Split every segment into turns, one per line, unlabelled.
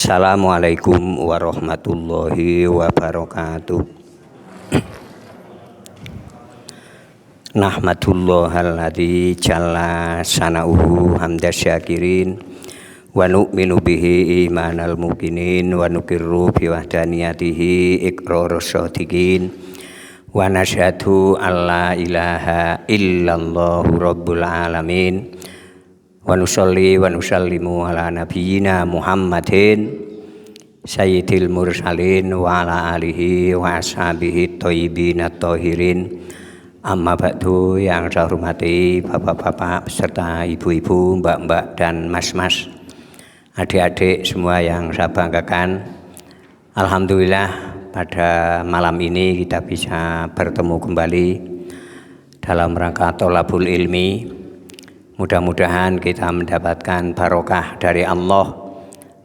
Assalamualaikum warahmatullahi wabarakatuh. Nahmadullahilladzi jalla sana'uhu hamdas syakirin wa nu'minu bihi imanal mukinin wa nuqirru bi wahdaniyatihi iqrarus shadiqin wa nasyhadu alla ilaha illallahu rabbul alamin wa nusalli wa nusallimu ala nabiyyina Muhammadin sayyidil mursalin wa ala alihi wa ashabihi thayyibin at-thahirin. Amma ba'du, yang saya hormati bapak-bapak beserta ibu-ibu, mbak-mbak dan mas-mas, adik-adik semua yang saya banggakan. Alhamdulillah pada malam ini kita bisa bertemu kembali dalam rangka tholabul ilmi. Mudah-mudahan kita mendapatkan barokah dari Allah,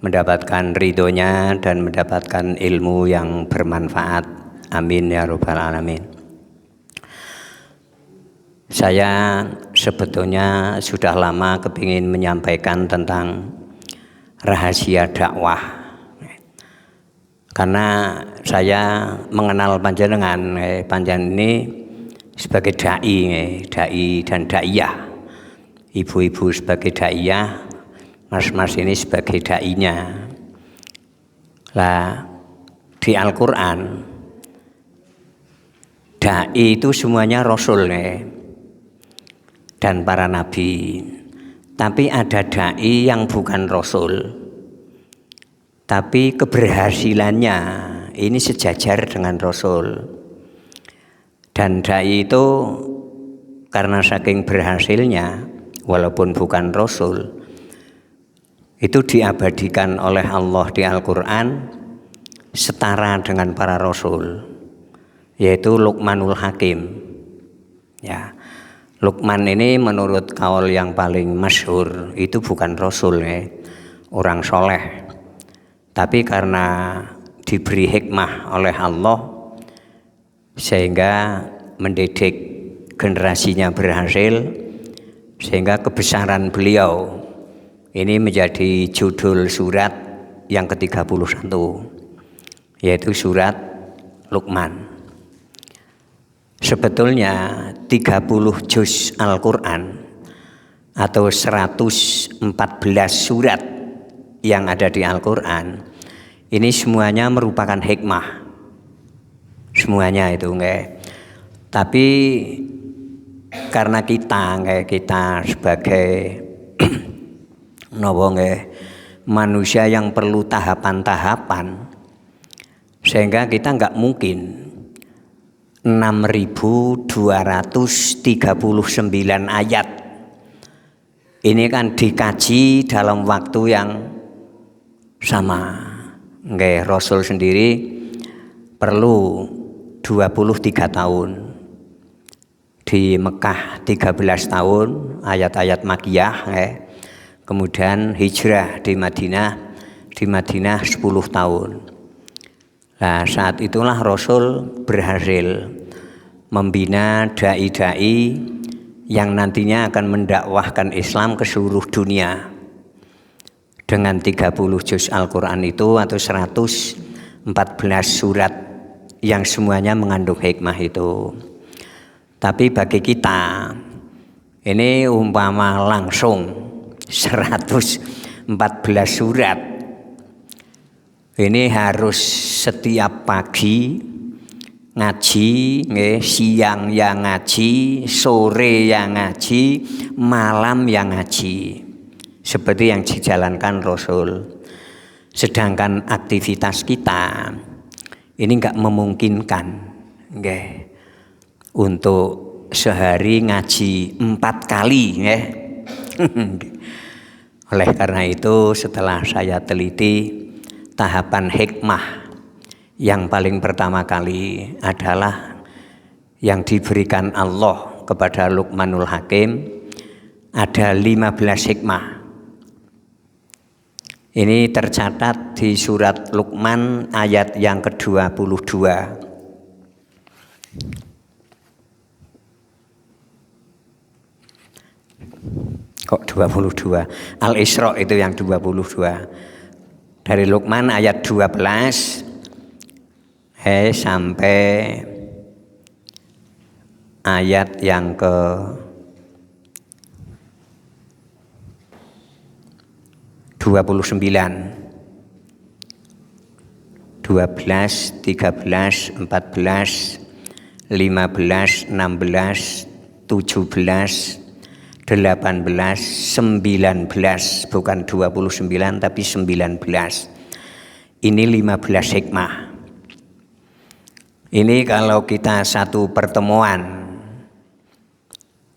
mendapatkan ridhonya dan mendapatkan ilmu yang bermanfaat. Amin ya rabbal alamin. Saya sebetulnya sudah lama kepingin menyampaikan tentang rahasia dakwah, karena saya mengenal panjenengan, ini sebagai dai dan daiyah, ibu-ibu sebagai daiyah, mas-mas ini sebagai dainya. Lah di Al-Quran dai itu semuanya rasul dan para nabi, tapi ada dai yang bukan rasul, tapi keberhasilannya ini sejajar dengan rasul. Dan dai itu karena saking berhasilnya, walaupun bukan rasul, itu diabadikan oleh Allah di Al-Quran setara dengan para rasul, yaitu Luqmanul Hakim. Ya, Luqman ini menurut kaul yang paling masyhur itu bukan rasul, orang soleh, tapi karena diberi hikmah oleh Allah sehingga mendidik generasinya berhasil, sehingga kebesaran beliau ini menjadi judul surat yang ke-31, yaitu surat Luqman. Sebetulnya 30 juz Al-Quran atau 114 surat yang ada di Al-Quran ini semuanya merupakan hikmah, semuanya itu Tapi karena kita sebagai manusia yang perlu tahapan-tahapan, sehingga kita nggak mungkin 6.239 ayat ini kan dikaji dalam waktu yang sama. Rasul sendiri perlu 23 tahun, di Mekah 13 tahun ayat-ayat Makkiyah, kemudian hijrah di Madinah 10 tahun. Nah, saat itulah Rasul berhasil membina dai-dai yang nantinya akan mendakwahkan Islam ke seluruh dunia dengan 30 juz Al-Quran itu atau 114 surat yang semuanya mengandung hikmah itu. Tapi bagi kita ini umpama langsung 114 surat ini harus setiap pagi ngaji, siang yang ngaji, sore yang ngaji, malam yang ngaji, seperti yang dijalankan Rasul. Sedangkan aktivitas kita ini enggak memungkinkan untuk sehari ngaji 4 kali. Oleh karena itu setelah saya teliti, tahapan hikmah yang paling pertama kali adalah yang diberikan Allah kepada Luqmanul Hakim, ada 15 hikmah. Ini tercatat di surat Luqman ayat yang ke-22. Kok 22? Al-Isra itu yang 22. Dari Luqman ayat 12 sampai ayat yang ke 29, 12, 13, 14, 15, 16, 17, 18, 19, bukan 29 tapi 19. Ini 15 hikmah. Ini kalau kita satu pertemuan,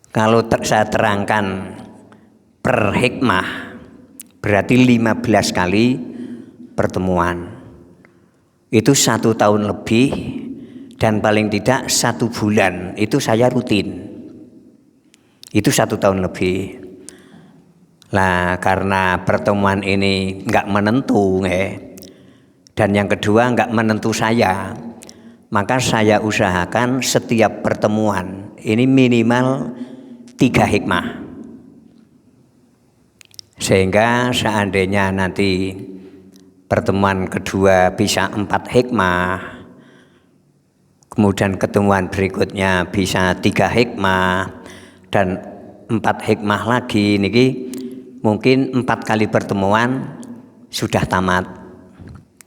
kalau saya terangkan per hikmah, berarti 15 kali pertemuan. Itu 1 tahun lebih, dan paling tidak 1 bulan itu saya rutin. Itu 1 tahun lebih. Lah karena pertemuan ini enggak menentu, dan yang kedua enggak menentu saya, maka saya usahakan setiap pertemuan ini minimal 3 hikmah. Sehingga seandainya nanti pertemuan kedua bisa 4 hikmah, kemudian pertemuan berikutnya bisa 3 hikmah, dan 4 hikmah lagi, niki mungkin 4 kali pertemuan sudah tamat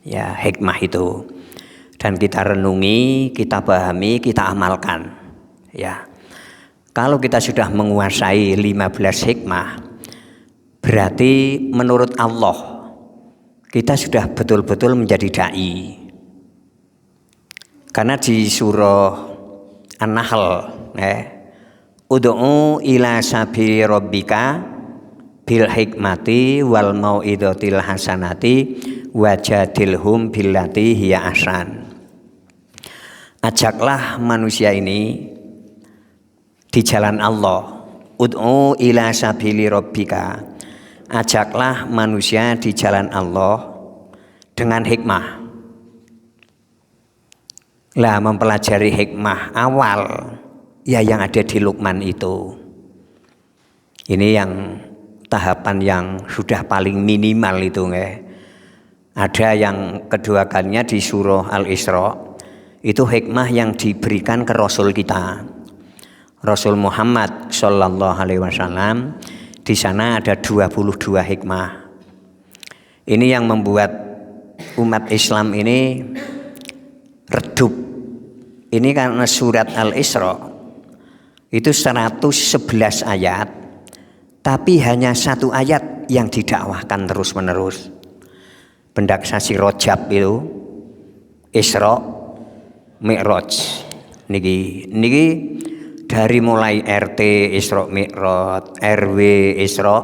ya hikmah itu, dan kita renungi, kita pahami, kita amalkan ya. Kalau kita sudah menguasai 15 hikmah, berarti menurut Allah kita sudah betul-betul menjadi dai. Karena di surah An-Nahl, ud'u ila sabili rabbika bil hikmati wal mau'izatil hasanati wajadilhum billati hiya ahsan. Ajaklah manusia ini di jalan Allah. Ud'u ila sabili rabbika. Ajaklah manusia di jalan Allah dengan hikmah. Lah mempelajari hikmah awal ya yang ada di Luqman itu. Ini yang tahapan yang sudah paling minimal itu, Ada yang kedua kalinya di surah Al-Isra, itu hikmah yang diberikan ke Rasul kita, Rasul Muhammad Sallallahu Alaihi Wasallam. Di sana ada 22 hikmah. Ini yang membuat umat Islam ini redup. Ini karena surat Al-Isra itu 111 ayat, tapi hanya 1 ayat yang didakwahkan terus-menerus. Pendaksasi Rojab itu Isra Mi'raj. Niki dari mulai RT Isra Mi'raj, RW Isra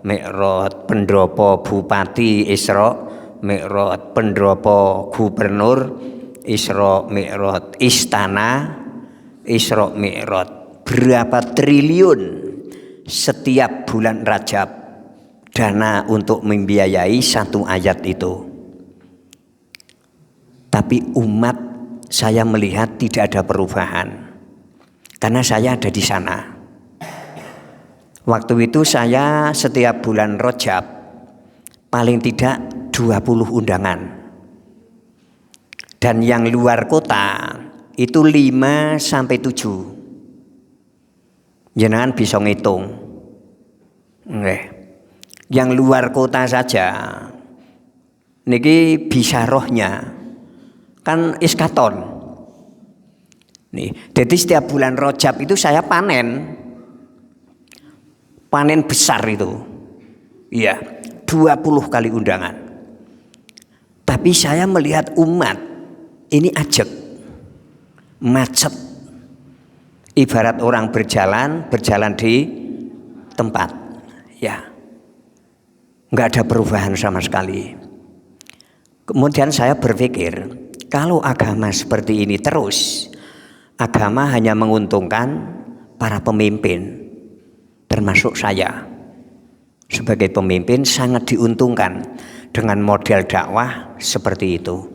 Mi'raj, pendopo bupati Isra Mi'raj, pendopo gubernur Isra Mi'raj, istana Isra Mi'raj. Berapa triliun setiap bulan Rajab dana untuk membiayai 1 ayat itu. Tapi umat saya melihat tidak ada perubahan. Karena saya ada di sana. Waktu itu saya setiap bulan Rajab paling tidak 20 undangan. Dan yang luar kota itu 5 sampai 7. Jenengan bisa ngitung. Yang luar kota saja niki bisa rohnya kan iskaton. Nih, jadi setiap bulan Rajab itu saya panen besar itu, iya 20 kali undangan. Tapi saya melihat umat ini ajek, macet, ibarat orang berjalan di tempat, ya, nggak ada perubahan sama sekali. Kemudian saya berpikir, kalau agama seperti ini terus, agama hanya menguntungkan para pemimpin, termasuk saya. Sebagai pemimpin sangat diuntungkan dengan model dakwah seperti itu.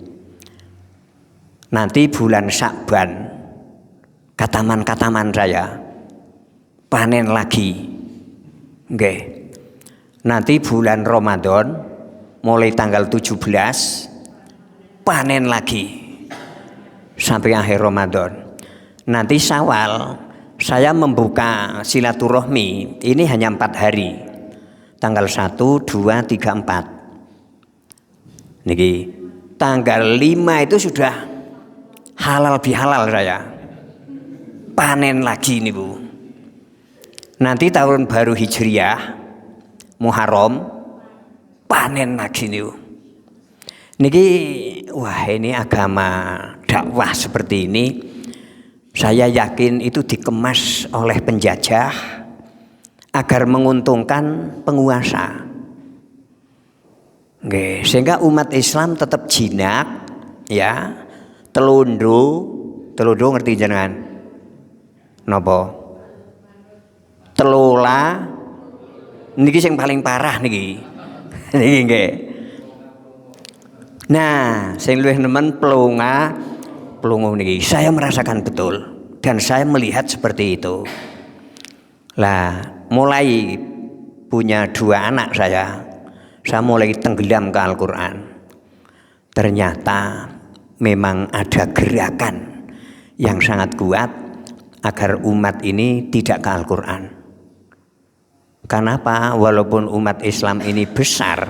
Nanti bulan Sya'ban, kataman saya panen lagi. Nanti bulan Ramadan mulai tanggal 17 panen lagi sampai akhir Ramadan. Nanti Syawal saya membuka silaturahmi ini hanya 4 hari, tanggal 1, 2, 3, 4. Niki tanggal 5 itu sudah halal bihalal saya panen lagi nih Bu. Nanti tahun baru Hijriah Muharram panen lagi nih Bu. Niki wah ini agama dakwah seperti ini saya yakin itu dikemas oleh penjajah agar menguntungkan penguasa. Nggih, sehingga umat Islam tetap jinak ya. Telondo ngerti jenengan? Napa? Telola niki sing paling parah niki. Niki nggih. Nah, sing luwih nemen plungu niki. Saya merasakan betul dan saya melihat seperti itu. Lah, mulai punya 2 anak saya mulai tenggelam ke Al-Qur'an. Ternyata memang ada gerakan yang sangat kuat agar umat ini tidak ke Al-Qur'an. Kenapa? Walaupun umat Islam ini besar,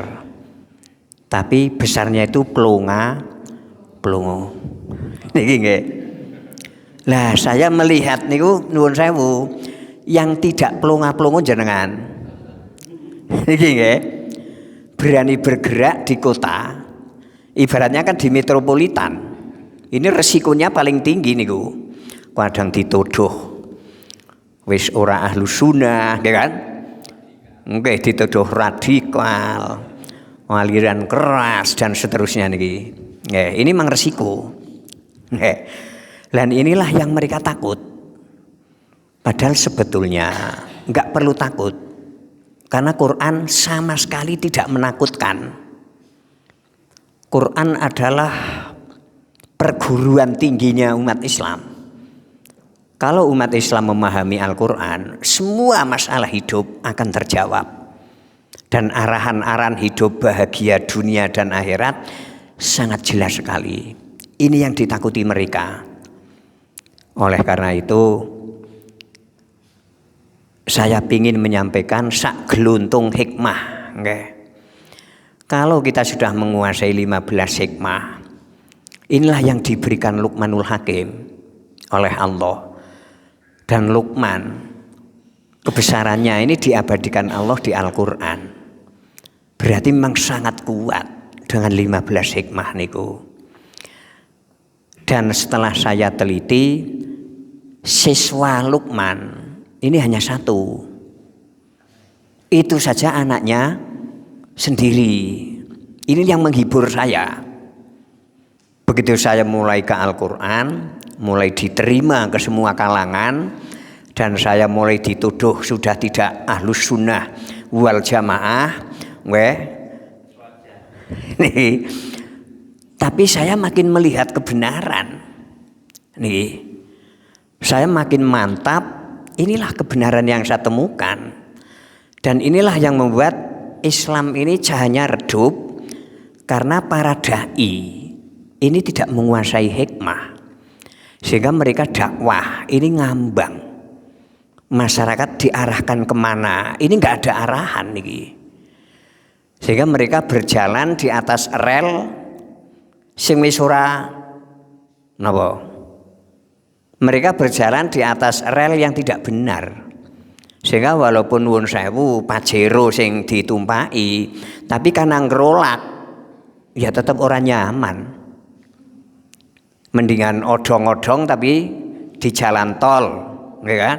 tapi besarnya itu plungu. Niki nggih. Lah saya melihat niku nuwun sewu yang tidak plunga-plungu jenengan. Niki nggih. Berani bergerak di kota. Ibaratnya kan di metropolitan. Ini resikonya paling tinggi niku. Kadang dituduh wis ora ahlu sunnah, ya kan? Nggih dituduh radikal, aliran keras dan seterusnya niki. Nggih, ini memang resiko. Nggih. Dan inilah yang mereka takut. Padahal sebetulnya enggak perlu takut. Karena Quran sama sekali tidak menakutkan. Quran adalah perguruan tingginya umat Islam. Kalau umat Islam memahami Al-Quran, semua masalah hidup akan terjawab. Dan arahan-arahan hidup bahagia dunia dan akhirat sangat jelas sekali. Ini yang ditakuti mereka. Oleh karena itu, saya ingin menyampaikan sak geluntung hikmah. Okay. Kalau kita sudah menguasai 15 hikmah, inilah yang diberikan Luqmanul Hakim oleh Allah. Dan Luqman, kebesarannya ini diabadikan Allah di Al-Quran. Berarti memang sangat kuat dengan 15 hikmah niku. Dan setelah saya teliti, siswa Luqman ini hanya 1. Itu saja anaknya sendiri. Ini yang menghibur saya. Begitu saya mulai ke Al-Quran, mulai diterima ke semua kalangan, dan saya mulai dituduh sudah tidak ahlus sunnah wal jamaah, tapi saya makin melihat kebenaran. Nih, saya makin mantap. Inilah kebenaran yang saya temukan. Dan inilah yang membuat Islam ini cahayanya redup. Karena para da'i ini tidak menguasai hikmah. Sehingga mereka dakwah ini ngambang. Masyarakat diarahkan kemana? Ini nggak ada arahan nih. Sehingga mereka berjalan di atas rel sing wis ora napa? Mereka berjalan di atas rel yang tidak benar. Sehingga walaupun nuwun sewu Pajero sing ditumpai, tapi karena ngerolak ya tetap orang nyaman. Mendingan odong-odong tapi di jalan tol, ya kan?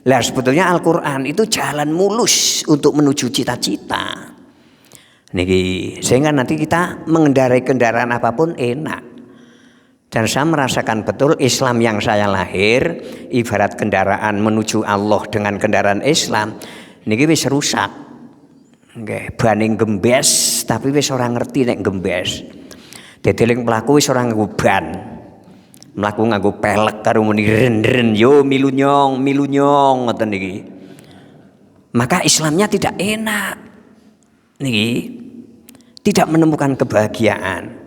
Lah sebetulnya Al-Quran itu jalan mulus untuk menuju cita-cita. Niki, sehingga nanti kita mengendarai kendaraan apapun enak. Dan saya merasakan betul Islam yang saya lahir ibarat kendaraan menuju Allah dengan kendaraan Islam niki wis rusak. Nggih, baning gembes tapi wis ora ngerti nek gembes. Dadi ling pelaku wis ora nganggo ban. Mlaku nganggo pelek karo muni ren-ren yo milunyong ngoten niki. Maka Islamnya tidak enak. Niki. tidak menemukan kebahagiaan.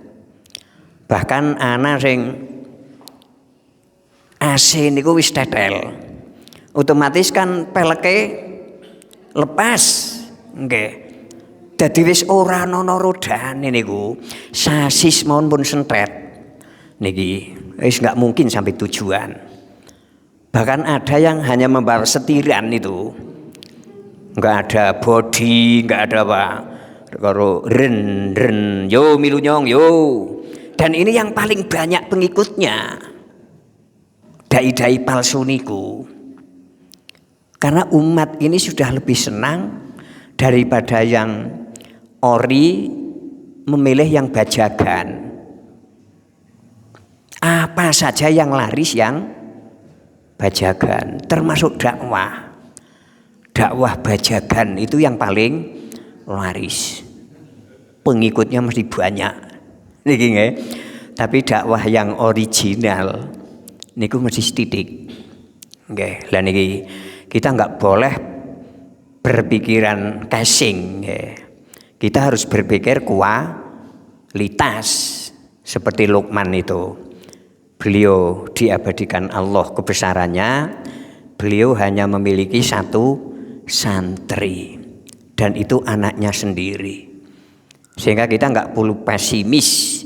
Bahkan ana sing AC niku wis tetel. Otomatis kan peleke lepas. Nggih. Dadi wis ora ana rodane niku. Sasis mawon pun sentret. Niki wis enggak mungkin sampai tujuan. Bahkan ada yang hanya membawa setiran itu. Enggak ada body, enggak ada apa. Karo ren yo milu nyong yo. Dan ini yang paling banyak pengikutnya. Dai-dai palsu niku. Karena umat ini sudah lebih senang daripada yang ori memilih yang bajagan. Apa saja yang laris yang bajagan, termasuk dakwah. Dakwah bajagan itu yang paling laris. Pengikutnya mesti banyak. Niki nggih. Tapi dakwah yang original niku mesti sithik. Nggih. Lah niki kita enggak boleh berpikiran casing, nggih. Kita harus berpikir kualitas seperti Luqman itu. Beliau diabadikan Allah kebesarannya. Beliau hanya memiliki satu santri dan itu anaknya sendiri. Sehingga kita enggak perlu pesimis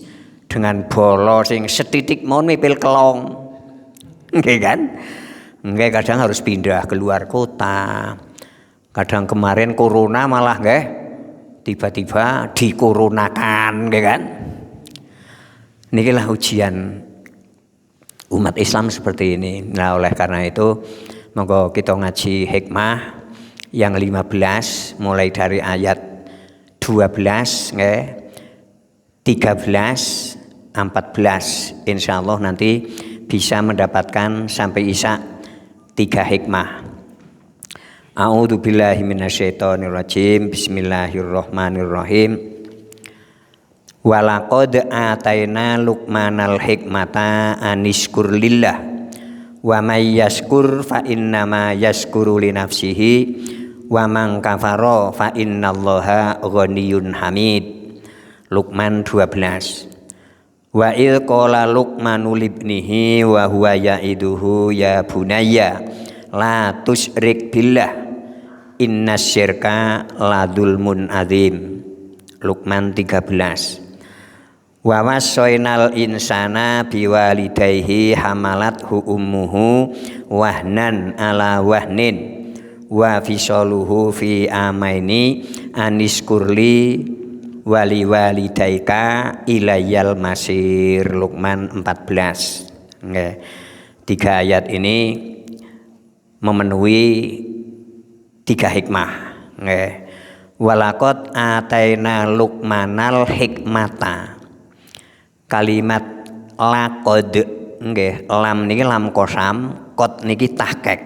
dengan bolo sing setitik mau mipil kelong. Nggih kan? Nggih kadang harus pindah keluar kota. Kadang kemarin corona malah nggih tiba-tiba dikoronakan, nggih kan? Nikilah ujian umat Islam seperti ini. Nah, oleh karena itu monggo kita ngaji hikmah yang 15 mulai dari ayat 12 nggih 13 14 insyaallah nanti bisa mendapatkan sampai isya 3 hikmah. A'udzu billahi minasyaitonir rajim. Bismillahirrahmanirrahim. Walaqad ataina Luqmanal hikmata anishkur lillah wa may yashkur fa innama yashkuru li nafsihi wa man kafara fa innallaha ghaniyyun hamid. Luqman 12. Wa il qala Luqmanu libnihi wa huwa ya'iduhu ya bunayya la tusyrik billah innasyirka la dzulmun adzim. Luqman 13. Wa wasainal insana biwalidayhi hamalathu ummuhu wahnan ala wahnin wa fisaluhu fi amaini aniskurli wali walidaika ilayyal masir. Luqman 14. Nggih. 3 ayat ini memenuhi 3 hikmah. Nggih. Walaqad ataina Luqmanal hikmata. Kalimat laqad nggih, lam niki lam qasam, qad niki tahqiq.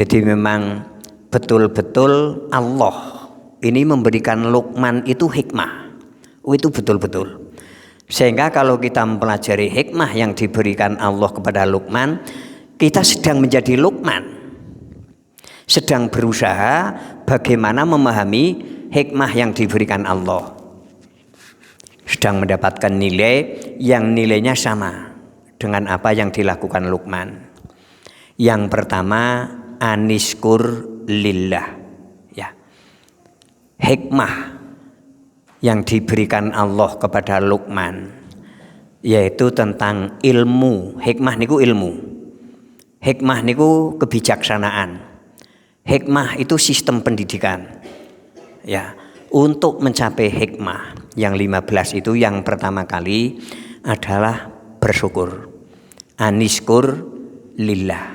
Jadi memang betul-betul Allah ini memberikan Luqman itu hikmah. Itu betul-betul. Sehingga kalau kita mempelajari hikmah yang diberikan Allah kepada Luqman, kita sedang menjadi Luqman. Sedang berusaha bagaimana memahami hikmah yang diberikan Allah. Sedang mendapatkan nilai yang nilainya sama dengan apa yang dilakukan Luqman. Yang pertama aniskur lillah, ya. Hikmah yang diberikan Allah kepada Luqman yaitu tentang ilmu. Hikmah niku ilmu. Hikmah niku kebijaksanaan. Hikmah itu sistem pendidikan. Ya. Untuk mencapai hikmah yang 15 itu yang pertama kali adalah bersyukur. Aniskur lillah.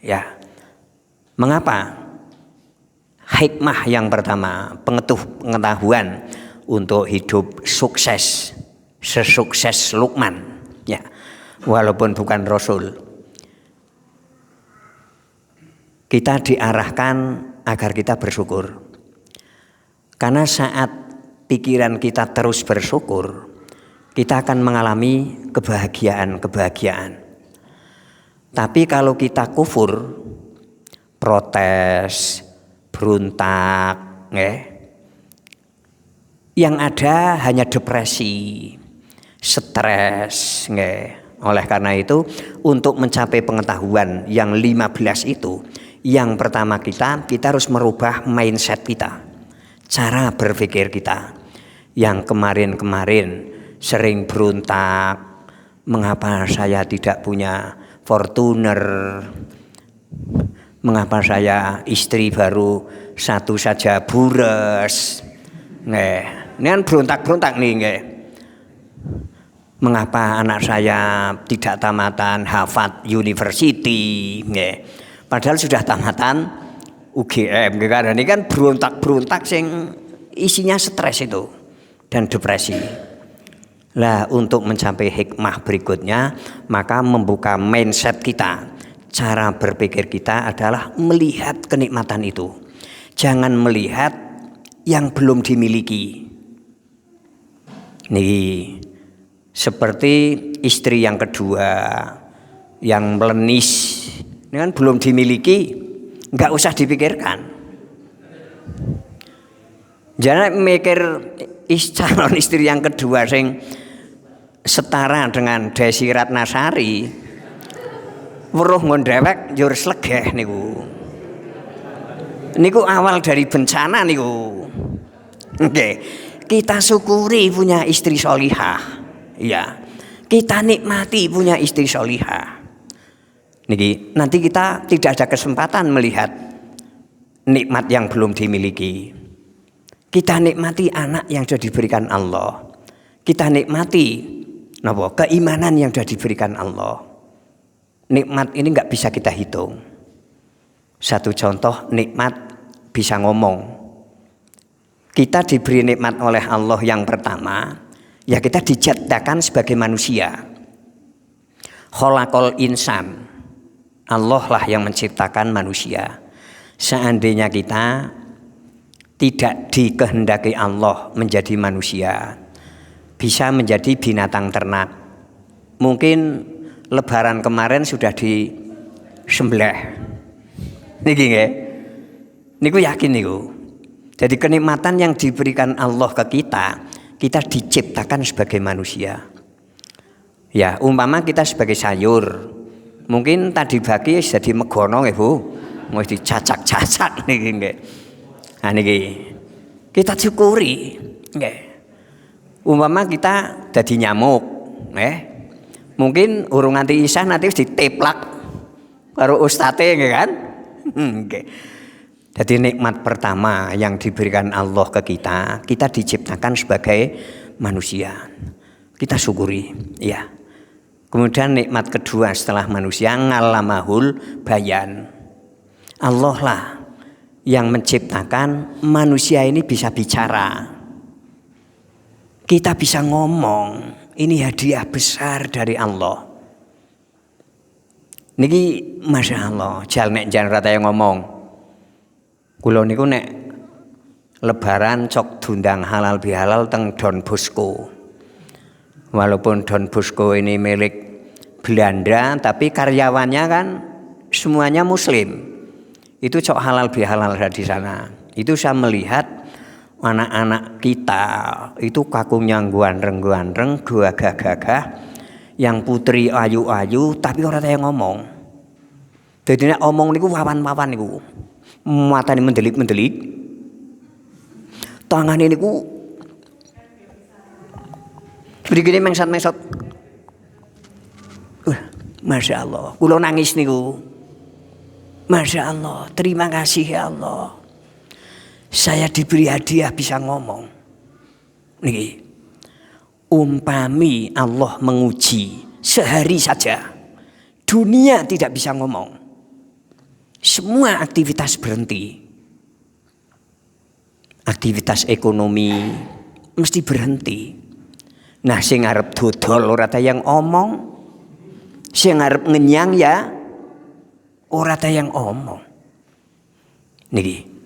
Ya. Mengapa? Hikmah yang pertama, pengetahuan untuk hidup sukses, sesukses Luqman. Ya. Walaupun bukan Rasul. Kita diarahkan agar kita bersyukur. Karena saat pikiran kita terus bersyukur, kita akan mengalami kebahagiaan. Tapi kalau kita kufur, protes, berontak, Yang ada hanya depresi, stres, nggih. Oleh karena itu, untuk mencapai pengetahuan yang 15 itu, yang pertama kita harus merubah mindset kita, cara berpikir kita. Yang kemarin-kemarin sering berontak, mengapa saya tidak punya Fortuner, mengapa saya istri baru satu saja bures, nggih. Ini kan berontak-berontak nih, nggih. Mengapa anak saya tidak tamatan Harvard University, nggih. Padahal sudah tamatan UGM, karena ini kan berontak-berontak sing isinya stres itu dan depresi. Lah, untuk mencapai hikmah berikutnya, maka membuka mindset kita. Cara berpikir kita adalah melihat kenikmatan itu. Jangan melihat yang belum dimiliki. Nih, seperti istri yang kedua, yang melenis, ini kan belum dimiliki, nggak usah dipikirkan. Jangan mikir calon istri yang kedua sing setara dengan Desi Ratnasari, weruh ngondewek njur slegeh niku. Niku awal dari bencana niku. Oke, kita syukuri punya istri solihah. Ya, kita nikmati punya istri solihah. Niki, nanti kita tidak ada kesempatan melihat nikmat yang belum dimiliki. Kita nikmati anak yang sudah diberikan Allah. Kita nikmati keimanan yang sudah diberikan Allah. Nikmat ini nggak bisa kita hitung. Satu contoh, nikmat bisa ngomong. Kita diberi nikmat oleh Allah yang pertama, ya kita diciptakan sebagai manusia. Khalaqal insan, Allah lah yang menciptakan manusia. Seandainya kita tidak dikehendaki Allah menjadi manusia, bisa menjadi binatang ternak. Mungkin Lebaran kemarin sudah disembelih. Niki nggih. Niku yakin niku. Jadi kenikmatan yang diberikan Allah ke kita diciptakan sebagai manusia. Ya, umpama kita sebagai sayur, mungkin tadi pagi jadi megono nggih Bu, wis dicacak-cacak niki nggih. Nah niki kita syukuri nggih. Umpama kita dadi nyamuk, mungkin urung nganti isah nanti wis diteplak karo ustate nggih kan. Nggih. Jadi nikmat pertama yang diberikan Allah ke kita diciptakan sebagai manusia. Kita syukuri, ya. Kemudian nikmat kedua setelah manusia, ngalamahul bayan. Allah lah yang menciptakan manusia ini bisa bicara. Kita bisa ngomong. Ini hadiah besar dari Allah. Niki Masya Allah, jalan rata yang ngomong. Kulo niku nek Lebaran cok diundang halal bihalal teng Don Bosco. Walaupun Don Bosco ini milik Belanda, tapi karyawannya kan semuanya Muslim. Itu cok halal bihalal di sana. Itu saya melihat anak-anak kita itu kakungnya guandreng-guandreng, gagah-gagah, yang putri ayu-ayu, tapi orang yang ngomong. Jadi nek omong niku wawan-wawan niku. Matane mendelik-mendelik. Tangane niku begini mengsat-mengsat. Masya Allah, kulo nangis niku. Masya Allah, terima kasih ya Allah. Saya diberi hadiah bisa ngomong. Niki. Umpami Allah menguji sehari saja, dunia tidak bisa ngomong. Semua aktivitas berhenti. Aktivitas ekonomi mesti berhenti. Nah, sing arep dodol ora ta yang omong. Sing arep ngenyang ya ora ta yang omong. Niki.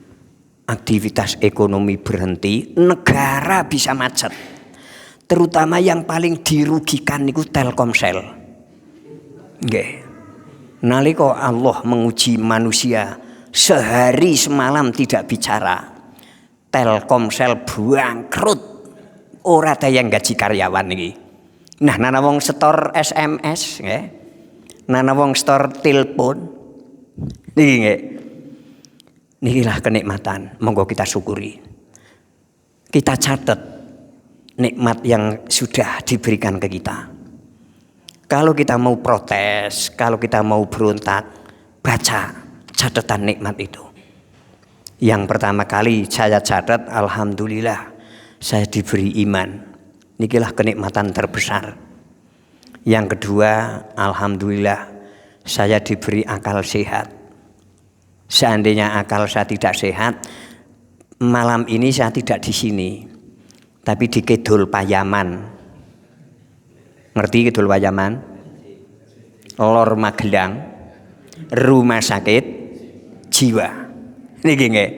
Aktivitas ekonomi berhenti, negara bisa macet. Terutama yang paling dirugikan niku Telkomsel. Nggih. Nalika Allah menguji manusia sehari semalam tidak bicara, Telkomsel bangkrut ora daya gaji karyawan iki. Nah, nana wong setor SMS nggih. Nana wong setor telepon niki nggih. Nikilah kenikmatan, monggo kita syukuri. Kita catat nikmat yang sudah diberikan ke kita. Kalau kita mau protes, kalau kita mau berontak, baca catatan nikmat itu. Yang pertama kali saya catat, alhamdulillah saya diberi iman. Nikilah kenikmatan terbesar. Yang kedua, alhamdulillah saya diberi akal sehat. Seandainya akal saya tidak sehat, malam ini saya tidak di sini, tapi di Kidul Payaman. Ngerti Kidul Payaman? Lor Magelang, rumah sakit jiwa. Niki nggih.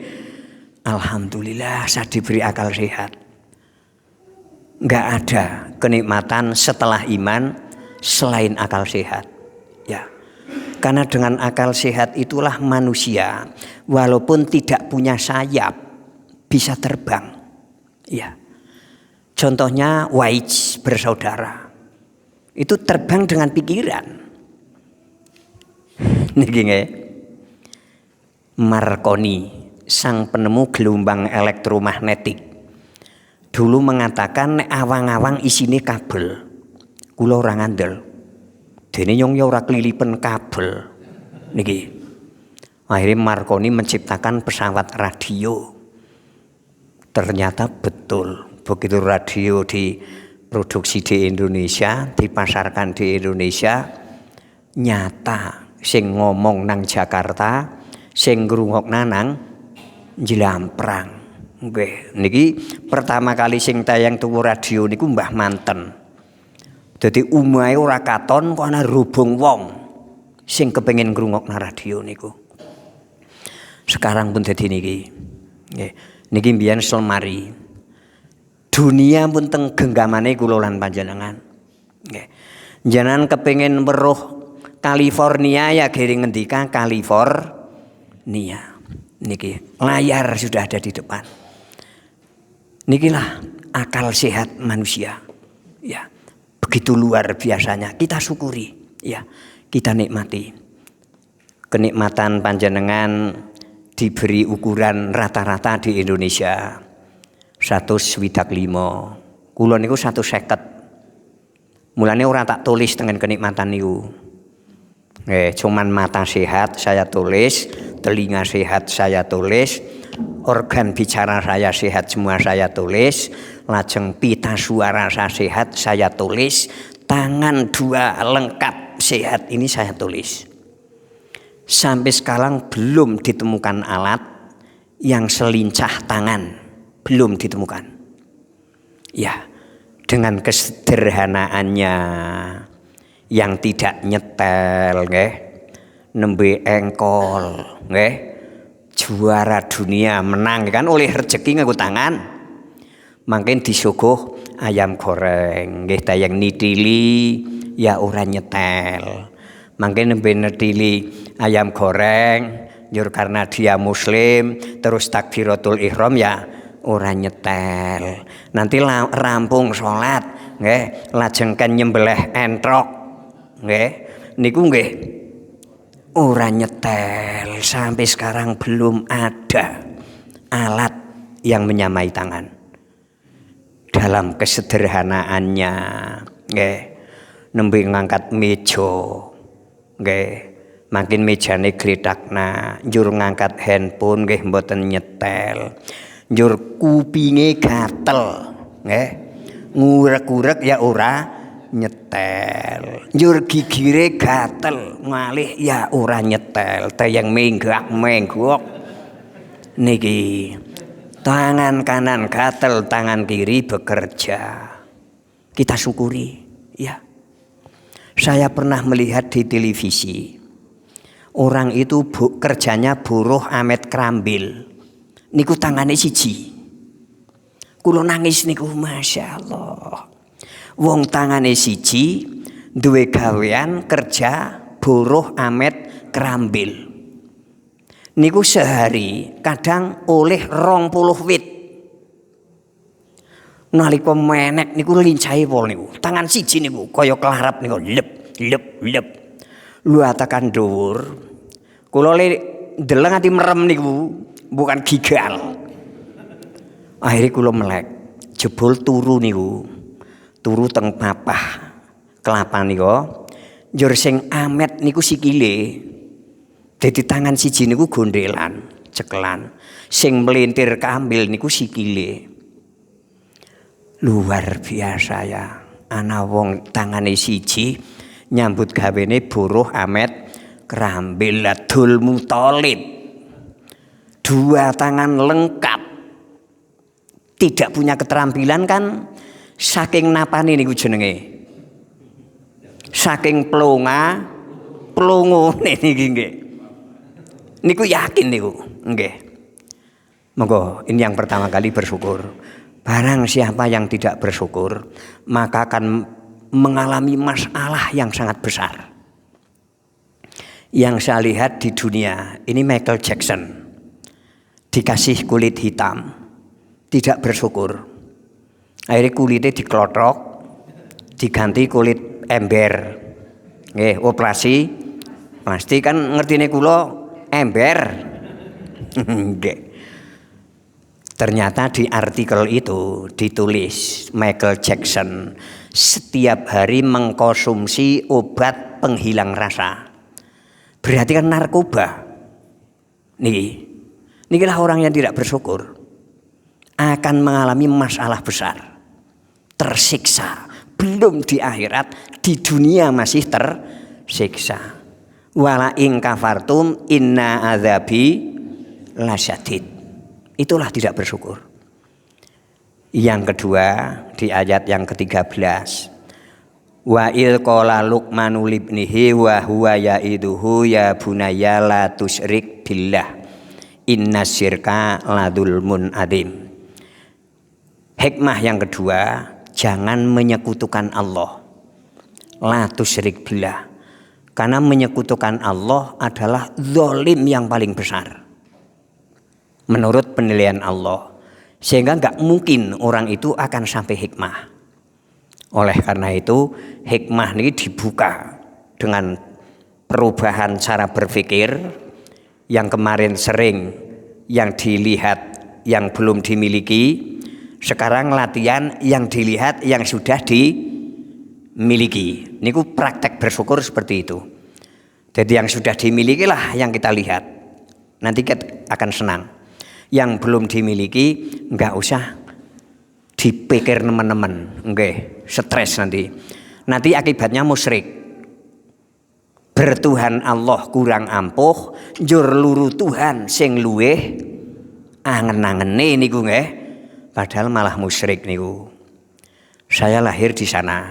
Alhamdulillah saya diberi akal sehat. Enggak ada kenikmatan setelah iman selain akal sehat. Ya. Karena dengan akal sehat itulah manusia walaupun tidak punya sayap bisa terbang. Ya. Contohnya Waij bersaudara. Itu terbang dengan pikiran. Niki nggih. Marconi, sang penemu gelombang elektromagnetik, dulu mengatakan awang-awang isine kabel. Kula ora ngandel. Dene nyong ya ora kelilipen kabel. Niki. Akhirnya Marconi menciptakan pesawat radio. Ternyata betul. Begitu radio diproduksi di Indonesia, dipasarkan di Indonesia, nyata sing ngomong nang Jakarta, sing ngrungokna nang Jlamprang. Nggih, niki pertama kali sing tayang tuwa radio niku Mbah Manten. Dadi umahe ora katon kok ana rubung wong sing kepengin ngrungokna radio niku. Sekarang pun dadi niki. Nggih, niki mbiyen Slemari. Dunia pun teng genggamane kula lan panjenengan. Nggih. Jenengan kepengin weruh California ya gering ngendika California. Niki layar sudah ada di depan. Nikilah akal sehat manusia. Ya. Begitu luar biasanya, kita syukuri, ya, kita nikmati. Kenikmatan panjenengan diberi ukuran rata-rata di Indonesia 125. Kula niku 150. Mulane ora tak tulis dengan kenikmatan niku. Cuman mata sehat saya tulis, telinga sehat saya tulis, organ bicara saya sehat semua saya tulis, lajeng pita suara saya sehat saya tulis, tangan 2 lengkap sehat ini saya tulis. Sampai sekarang belum ditemukan alat yang selincah tangan, belum ditemukan. Ya, dengan kesederhanaannya yang tidak nyetel, nggih, nembe engkol, nggih, juara dunia menang kan oleh rezeki nganggo tangan. Mangken disuguh ayam goreng, nggih tayang nitili ya ora nyetel. Mangken nembe nitili ayam goreng njur karena dia muslim terus takbiratul ihram ya ora nyetel. Nanti rampung salat, nggih, lajeng kan nyembelih entrok. Nggih, niku nggih ora nyetel. Sampai sekarang belum ada alat yang menyamai tangan. Dalam kesederhanaannya, nggih, nembe ngangkat meja, nggih, makin mejane gledakna, njur ngangkat handphone nggih mboten nyetel. Njur kupinge gatel, nggih, ngurek-urek ya ora nyetel. Njur gigire gatel ngalih ya ora nyetel. Tayang menggak-menggok niki tangan kanan gatel, tangan kiri bekerja. Kita syukuri, ya. Saya pernah melihat di televisi orang itu kerjanya buruh amet krambil. Niku tangane siji. Kulo nangis niku, masya Allah. Wong tangane siji duwe gawean kerja buruh amet krambil. Niku sehari kadang oleh 20 wit. Nalika menek niku lincahe pol niku. Tangan siji niku kaya kelarap niku lep lep lep. Luatakan dhuwur. Kula ndeleng ati merem niku bukan gigal. Akhire kula melek. Jebul turu niku. Turu teng papah kelapa niku. Njur sing amet niku sikile. Dadi tangan siji niku gondelan, cekelan. Sing melintir kambil niku sikile. Luar biasa ya. Ana wong tangane siji nyambut gawene buruh amet kerambil Abdul Muthalib. Dua tangan lengkap. Tidak punya keterampilan kan saking napane niku jenenge. Saking plongone niki nggih. Niku yakin niku, nggih. Monggo ini yang pertama kali bersyukur. Barang siapa yang tidak bersyukur, maka akan mengalami masalah yang sangat besar. Yang saya lihat di dunia, ini Michael Jackson. Dikasih kulit hitam, tidak bersyukur. Akhirnya kulitnya diklotrok, diganti kulit ember. Nggih, operasi. Pasti kan ngertine kula ember. Nggih. Ternyata di artikel itu ditulis Michael Jackson setiap hari mengkonsumsi obat penghilang rasa. Berarti kan narkoba. Nikilah orang yang tidak bersyukur akan mengalami masalah besar. Tersiksa. Belum di akhirat, di dunia masih tersiksa. Wala in kafartum inna adzabi lasyadid. Itulah tidak bersyukur. Yang kedua di ayat yang ke-13. Wa il qala Luqmanu libnihi wa huwa ya'iduhu ya bunayya la tusyrik billah. Inna syirka ladulmun adzim. Hikmah yang kedua, jangan menyekutukan Allah. La tusyrik billah. Karena menyekutukan Allah adalah zalim yang paling besar. Menurut penilaian Allah, sehingga nggak mungkin orang itu akan sampai hikmah. Oleh karena itu hikmah ini dibuka dengan perubahan cara berpikir yang kemarin sering yang dilihat yang belum dimiliki, sekarang latihan yang dilihat yang sudah dimiliki. Niku praktek bersyukur seperti itu. Jadi yang sudah dimiliki lah yang kita lihat, nanti kita akan senang. Yang belum dimiliki enggak usah dipikir teman-teman, nggih, stres nanti. Nanti akibatnya musyrik. Bertuhan Allah kurang ampuh, njur luru Tuhan sing luweh angen-angene niku nggih. Padahal malah musyrik niku. Saya lahir di sana.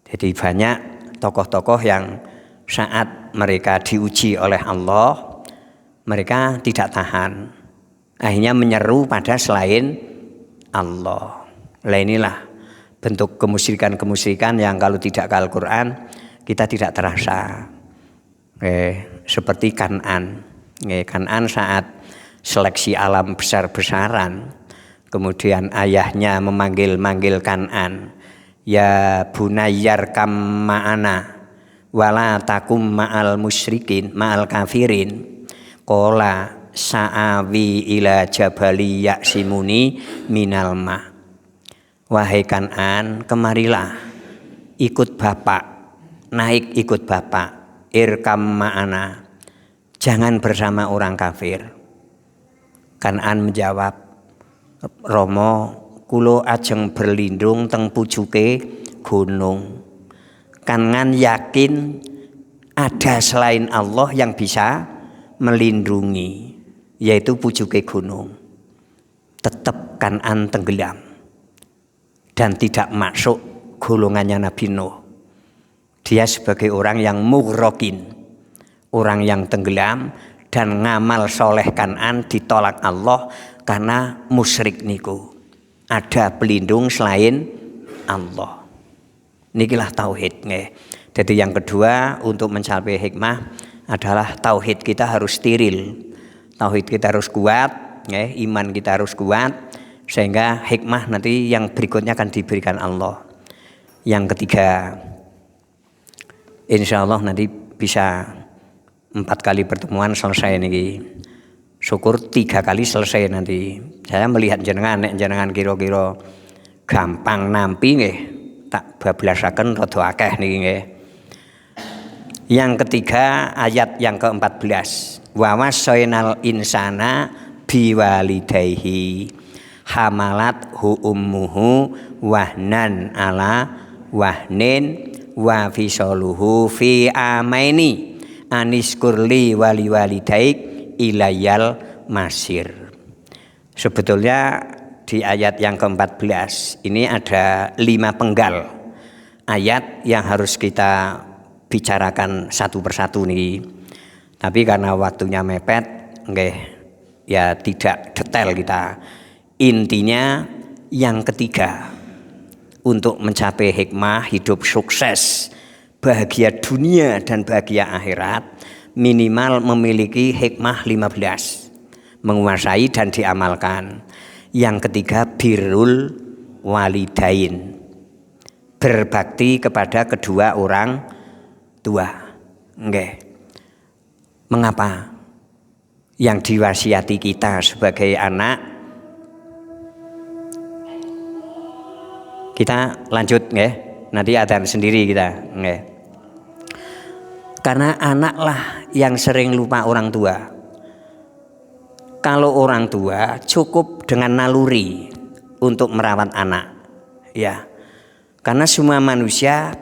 Jadi banyak tokoh-tokoh yang saat mereka diuji oleh Allah, mereka tidak tahan. Akhirnya menyeru pada selain Allah. Lah inilah bentuk kemusyrikan-kemusyrikan yang kalau tidak ke Al-Quran kita tidak terasa. Seperti Kan'an. Kan'an saat seleksi alam besar-besaran, kemudian ayahnya memanggil Kan'an, ya bunayyar kam ma'ana wala takum ma'al musyrikin ma'al kafirin. Qala sa'awi ila jabali yaksimuni minal ma. Wahai Kan'an, kemarilah ikut bapak, naik ikut bapak, irkam ma'ana, jangan bersama orang kafir. Kan'an menjawab, Romo kulo ajeng berlindung teng pucuke gunung. Kan'an yakin ada selain Allah yang bisa melindungi, yaitu pucuke gunung. Tetap Kan'an tenggelam dan tidak masuk golongannya Nabi Nuh. Dia sebagai orang yang mughrokin, orang yang tenggelam, dan ngamal soleh Kan'an ditolak Allah karena musyrik niku. Ada pelindung selain Allah. Nikilah tauhid nggih. Jadi yang kedua untuk mencapai hikmah adalah tauhid kita harus steril. Tauhid kita harus kuat, iman kita harus kuat, sehingga hikmah nanti yang berikutnya akan diberikan Allah. Yang ketiga, insya Allah nanti bisa 4 kali pertemuan selesai nih. Syukur 3 kali selesai nanti. Saya melihat jenengan kira-kira gampang nampi nggih, tak bablasaken rada akeh niki nggih. Yang ketiga ayat yang ke-14. Wa wasainal insana biwalidayhi hamalat hu ummuhu wahnan ala wahnin wa fisaluhu fi amaini aniskurli wali walidaik ilayal masir. Sebetulnya di ayat yang ke-14 ini ada 5 penggal ayat yang harus kita bicarakan satu persatu nih. Tapi karena waktunya mepet, nggih, ya tidak detail kita. Intinya yang ketiga, untuk mencapai hikmah hidup sukses, bahagia dunia dan bahagia akhirat, minimal memiliki hikmah 15, menguasai dan diamalkan. Yang ketiga, birrul walidain, berbakti kepada kedua orang tua. Nggih. Mengapa? Yang diwasiati kita sebagai anak. Kita lanjut nggih. Nanti adzan sendiri kita, nggih. Karena anaklah yang sering lupa orang tua. Kalau orang tua cukup dengan naluri untuk merawat anak, ya. Karena semua manusia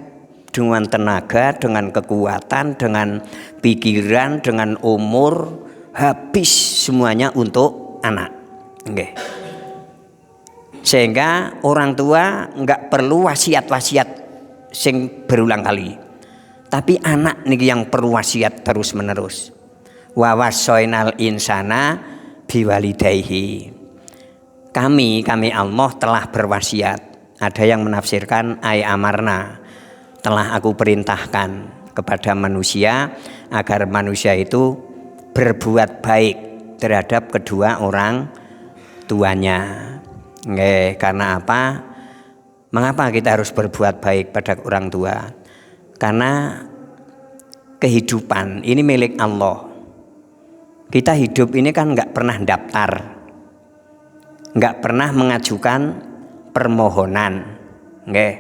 dengan tenaga, dengan kekuatan, dengan pikiran, dengan umur, habis semuanya untuk anak. Okay. Sehingga orang tua enggak perlu wasiat-wasiat sing berulang kali. Tapi anak niki yang perlu wasiat terus menerus. Wa wasainal insana biwalidayhi. Kami Allah telah berwasiat. Ada yang menafsirkan ay amarna, telah aku perintahkan kepada manusia agar manusia itu berbuat baik terhadap kedua orang tuanya. Nggih, karena apa? Mengapa kita harus berbuat baik pada orang tua? Karena kehidupan ini milik Allah. Kita hidup ini kan nggak pernah daftar, nggak pernah mengajukan permohonan. Nggih.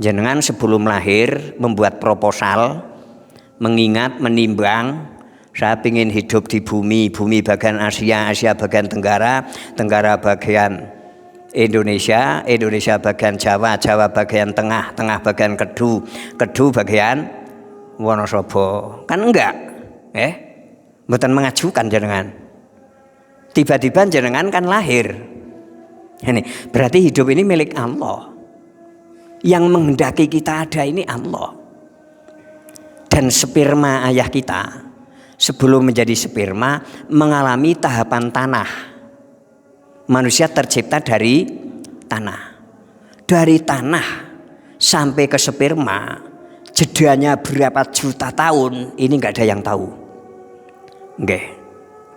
Jenengan sebelum lahir membuat proposal, mengingat, menimbang, saya ingin hidup di bumi bagian Asia, Asia bagian Tenggara, Tenggara bagian Indonesia, Indonesia bagian Jawa, Jawa bagian Tengah, Tengah bagian Kedu bagian Wonosobo. Kan enggak, mboten mengajukan jenengan. Tiba-tiba jenengan kan lahir. Ini berarti hidup ini milik Allah. Yang menghendaki kita ada ini Allah. Dan sperma ayah kita sebelum menjadi sperma mengalami tahapan tanah. Manusia tercipta dari tanah. Dari tanah sampai ke sperma jedanya berapa juta tahun ini nggak ada yang tahu. Nggih.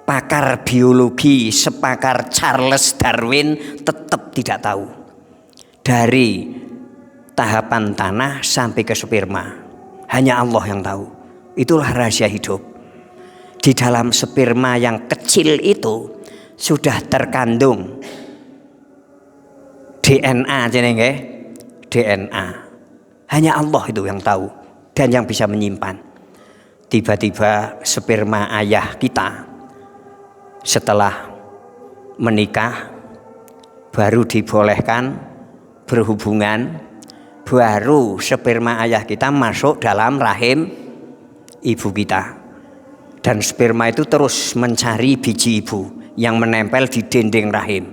Pakar biologi sepakar Charles Darwin tetap tidak tahu. Dari tahapan tanah sampai ke sperma hanya Allah yang tahu. Itulah rahasia hidup. Di dalam sperma yang kecil itu sudah terkandung DNA, jenenge DNA. Hanya Allah itu yang tahu dan yang bisa menyimpan. Tiba-tiba sperma ayah kita setelah menikah baru dibolehkan berhubungan, baru sperma ayah kita masuk dalam rahim ibu kita. Dan sperma itu terus mencari biji ibu yang menempel di dinding rahim.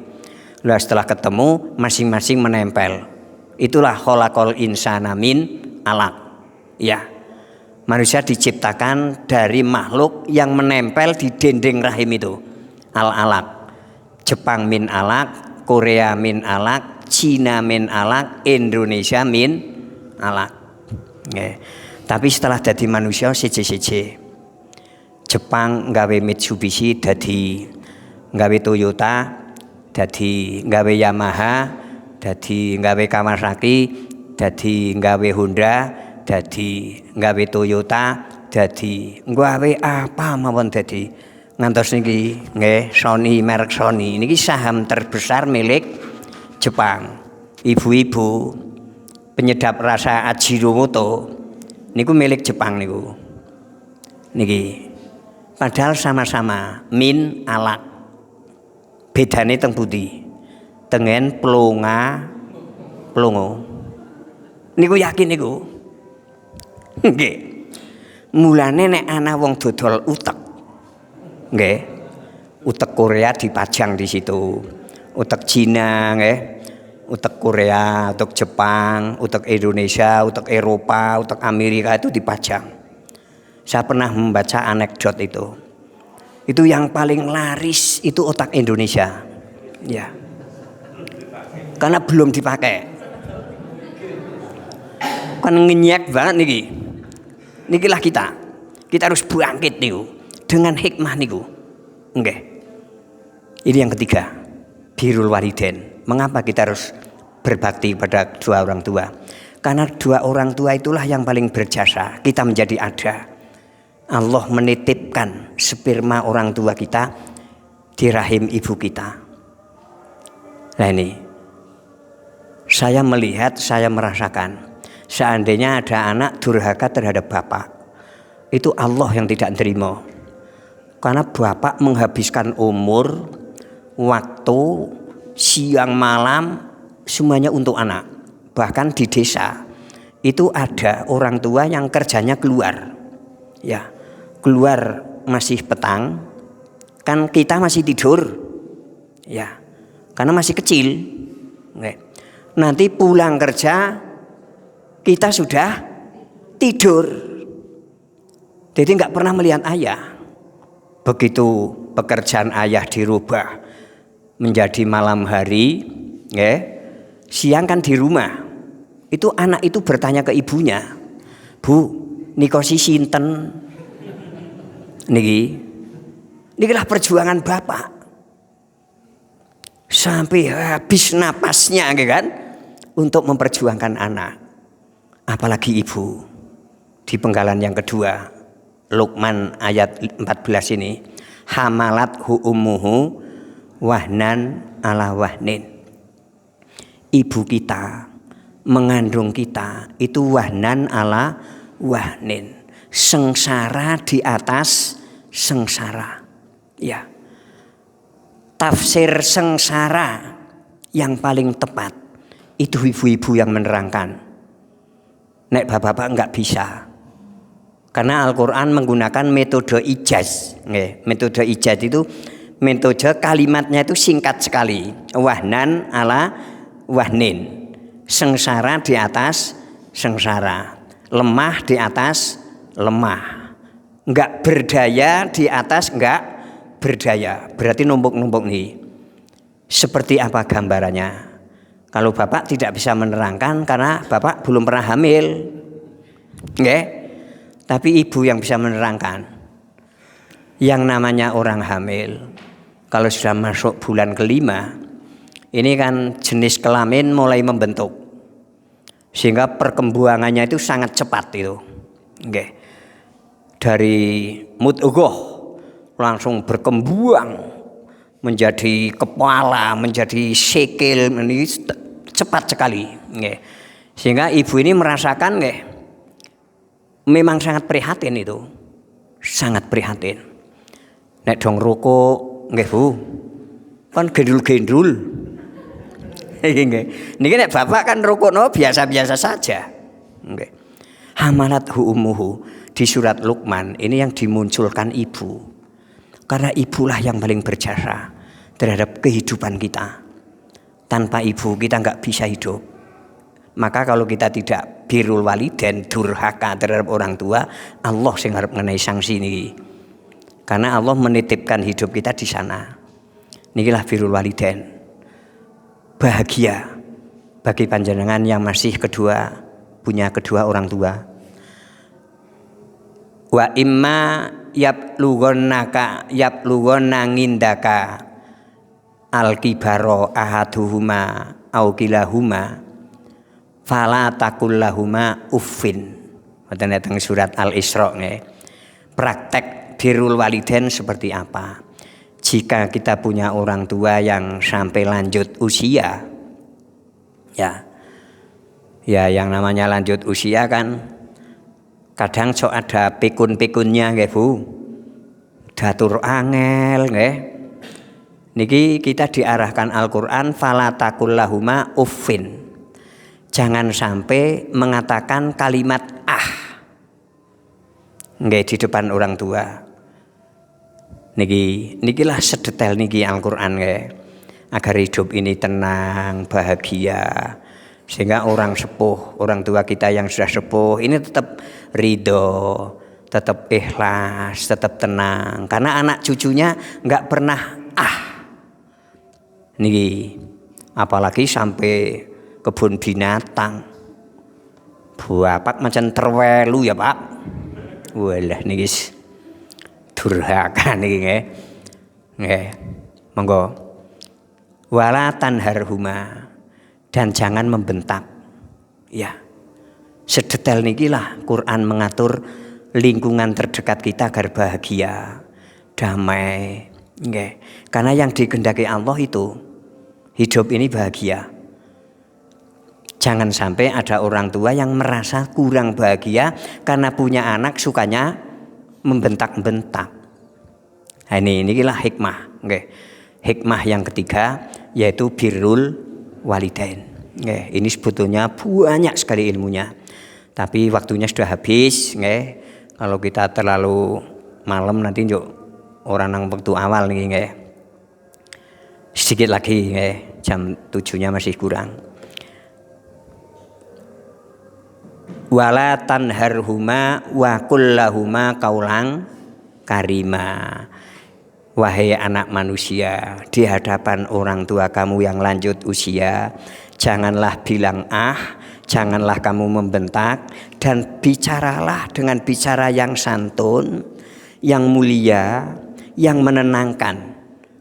Lalu setelah ketemu masing-masing menempel. Itulah khalaqal insana min alaq. Ya. Manusia diciptakan dari makhluk yang menempel di dinding rahim itu. Al-alaq. Jepang min alaq, Korea min alaq, Cina min alaq, Indonesia min alaq. Tapi setelah jadi manusia siji-siji. Jepang nggawe Mitsubishi dadi, nggawe Toyota dadi nggawe Yamaha, dadi nggawe Kawasaki, dadi nggawe Honda, dadi nggawe Toyota, dadi nggawe apa mawon dadi ngantos niki nggih Sony, merek Sony niki saham terbesar milik Jepang. Ibu-ibu penyedap rasa Ajinomoto niku milik Jepang niku. Niki padahal sama-sama min alat. Bedane teng pundi? Tengen plongo. Niku yakin niku. Nggih. Mulane nek ana wong dodol utek. Nggih. Utek Korea dipajang di situ. Utek Cina nggih. Utek Korea, utek Jepang, utek Indonesia, utek Eropa, utek Amerika itu dipajang. Saya pernah membaca anekdot itu. Itu yang paling laris itu otak Indonesia. Ya. Karena belum dipakai. Kan ngenyek banget niki. Nikilah kita. Kita harus bangkit niku dengan hikmah niku. Nggih. Ini yang ketiga, birrul walidain. Mengapa kita harus berbakti pada dua orang tua? Karena dua orang tua itulah yang paling berjasa. Kita menjadi ada. Allah menitipkan sperma orang tua kita di rahim ibu kita. Nah ini, saya melihat, saya merasakan. Seandainya ada anak durhaka terhadap bapak, itu Allah yang tidak terima. Karena bapak menghabiskan umur, waktu, siang malam semuanya untuk anak. Bahkan di desa itu ada orang tua yang kerjanya keluar, ya keluar masih petang, kan kita masih tidur, ya karena masih kecil. Nanti pulang kerja kita sudah tidur, jadi nggak pernah melihat ayah. Begitu pekerjaan ayah dirubah menjadi malam hari, siang kan di rumah. Itu anak itu bertanya ke ibunya, Bu, nikosi sinten? Nikilah perjuangan bapak. Sampai habis napasnya kan, untuk memperjuangkan anak. Apalagi ibu. Di penggalan yang kedua, Luqman ayat 14 ini, hamalat hu ummuhu wahnan ala wahnin. Ibu kita mengandung kita itu wahnan ala wahnin, sengsara di atas sengsara. Ya, tafsir sengsara yang paling tepat itu ibu-ibu yang menerangkan. Nek bapak-bapak enggak bisa, karena Al-Quran menggunakan metode ijaz. Metode ijaz itu metode kalimatnya itu singkat sekali. Wahnan ala wahnin. Sengsara di atas sengsara. Lemah di atas lemah. Enggak berdaya di atas enggak berdaya. Berarti numpuk-numpuk nih. Seperti apa gambarannya? Kalau bapak tidak bisa menerangkan karena bapak belum pernah hamil. Tapi ibu yang bisa menerangkan. Yang namanya orang hamil, kalau sudah masuk bulan kelima, ini kan jenis kelamin mulai membentuk, sehingga perkembangannya itu sangat cepat itu. Dari mudghah langsung berkembang menjadi kepala, menjadi sikil, ini cepat sekali. Sehingga ibu ini merasakan, memang sangat prihatin itu, sangat prihatin. Nek dong rokok, nggih Bu, kan gendul-gendul. Niki nek bapak kan rokok no biasa-biasa saja. Hamalat ummuhu di surat Luqman ini yang dimunculkan ibu, karena ibulah yang paling berjasa terhadap kehidupan kita. Tanpa ibu kita nggak bisa hidup. Maka kalau kita tidak birrul walidain, durhaka terhadap orang tua, Allah sing arep ngenai sanksi niki. Karena Allah menitipkan hidup kita di sana. Nikilah birrul walidain. Bahagia bagi panjenengan yang masih punya kedua orang tua. Wa imma yablugonna ngindaka al-kibaro ahaduhuma au kilahuma fala taqul lahuma uffin. Wonten teng surat Al-Isra nggih. Praktek birrul walidain seperti apa? Jika kita punya orang tua yang sampai lanjut usia, ya yang namanya lanjut usia kan kadang sok ada pikun-pikunnya nggih Bu. Datur angel nggih. Niki kita diarahkan Al-Qur'an fala taqul lahuma uffin. Jangan sampai mengatakan kalimat nggih di depan orang tua. Nikilah sedetail niki Al-Qur'an nggih. Agar hidup ini tenang, bahagia. Sehingga orang sepuh, orang tua kita yang sudah sepuh ini tetap ridho, tetap ikhlas, tetap tenang. Karena anak cucunya nggak pernah niki, apalagi sampai kebun binatang. Bapak macam terwelu ya Pak. Walah niki durhaka niki nggih. Nggih. Monggo. Wala tanharhuma, dan jangan membentak. Ya. Sedetail nikilah Quran mengatur lingkungan terdekat kita agar bahagia, damai. Nggih. Karena yang dikehendaki Allah itu hidup ini bahagia. Jangan sampai ada orang tua yang merasa kurang bahagia karena punya anak sukanya membentak-bentak. Nah, inilah hikmah. Okay. Hikmah yang ketiga yaitu birrul walidain. Okay. Ini sebetulnya banyak sekali ilmunya. Tapi waktunya sudah habis. Okay. Kalau kita terlalu malam nanti orang nang waktu awal nih. Okay. Sedikit lagi. Okay. Jam 7-nya masih kurang. Wala tanharhuma wa kullahuma qaulan karima. Wahai anak manusia, di hadapan orang tua kamu yang lanjut usia, janganlah bilang janganlah kamu membentak, dan bicaralah dengan bicara yang santun, yang mulia, yang menenangkan.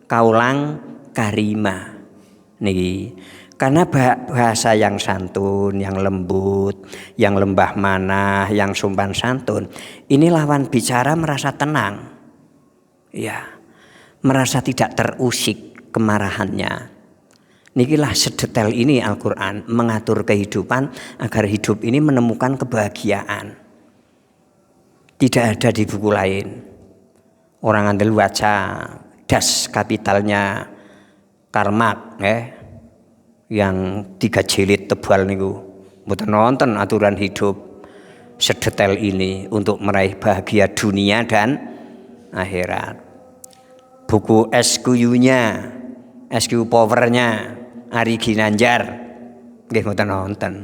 Qaulan karima. Nih, karena bahasa yang santun, yang lembut, yang lembah manah, yang sopan santun, ini lawan bicara merasa tenang, ya, merasa tidak terusik kemarahannya. Nikilah sedetail ini Al-Quran mengatur kehidupan agar hidup ini menemukan kebahagiaan. Tidak ada di buku lain. Orang andel baca das kapitalnya Karl Marx, yang 3 jilid tebal niku, mboten nonton aturan hidup sedetail ini untuk meraih bahagia dunia dan akhirat. Buku SQU-nya, SQ Power-nya Ari Ginanjar, nggih mboten nonton.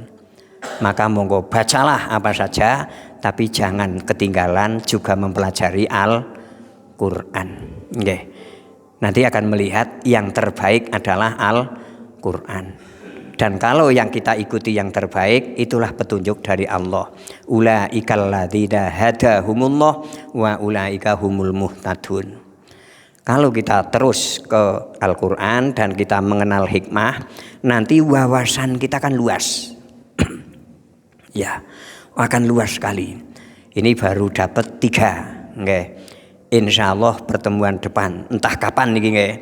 Maka monggo bacalah apa saja, tapi jangan ketinggalan juga mempelajari Al-Qur'an. Nggih. Nanti akan melihat yang terbaik adalah Al-Quran. Dan kalau yang kita ikuti yang terbaik, itulah petunjuk dari Allah. Ulaikal ladzina hadahumullah wa ulaika humul muhtadun. Kalau kita terus ke Al-Quran dan kita mengenal hikmah, nanti wawasan kita akan luas. Ya, akan luas sekali. Ini baru dapat 3. Okay. Insya Allah pertemuan depan, entah kapan nih nggih.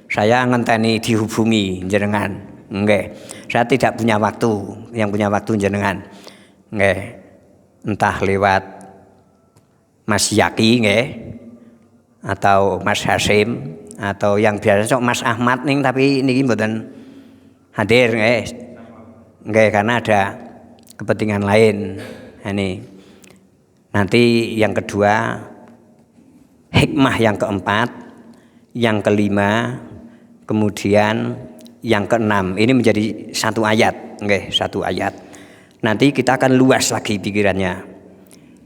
Saya ngenteni dihubungi jenengan, nggih. Saya tidak punya waktu, yang punya waktu jenengan, nggih. Entah lewat Mas Yaki, nggih, atau Mas Hasim, atau yang biasa Mas Ahmad nih, tapi niki mboten hadir, nggih. Nggih, karena ada kepentingan lain. Ini nanti yang kedua, hikmah yang keempat, yang kelima, kemudian yang keenam. Ini menjadi 1 ayat, okay, 1 ayat. Nanti kita akan luas lagi pikirannya.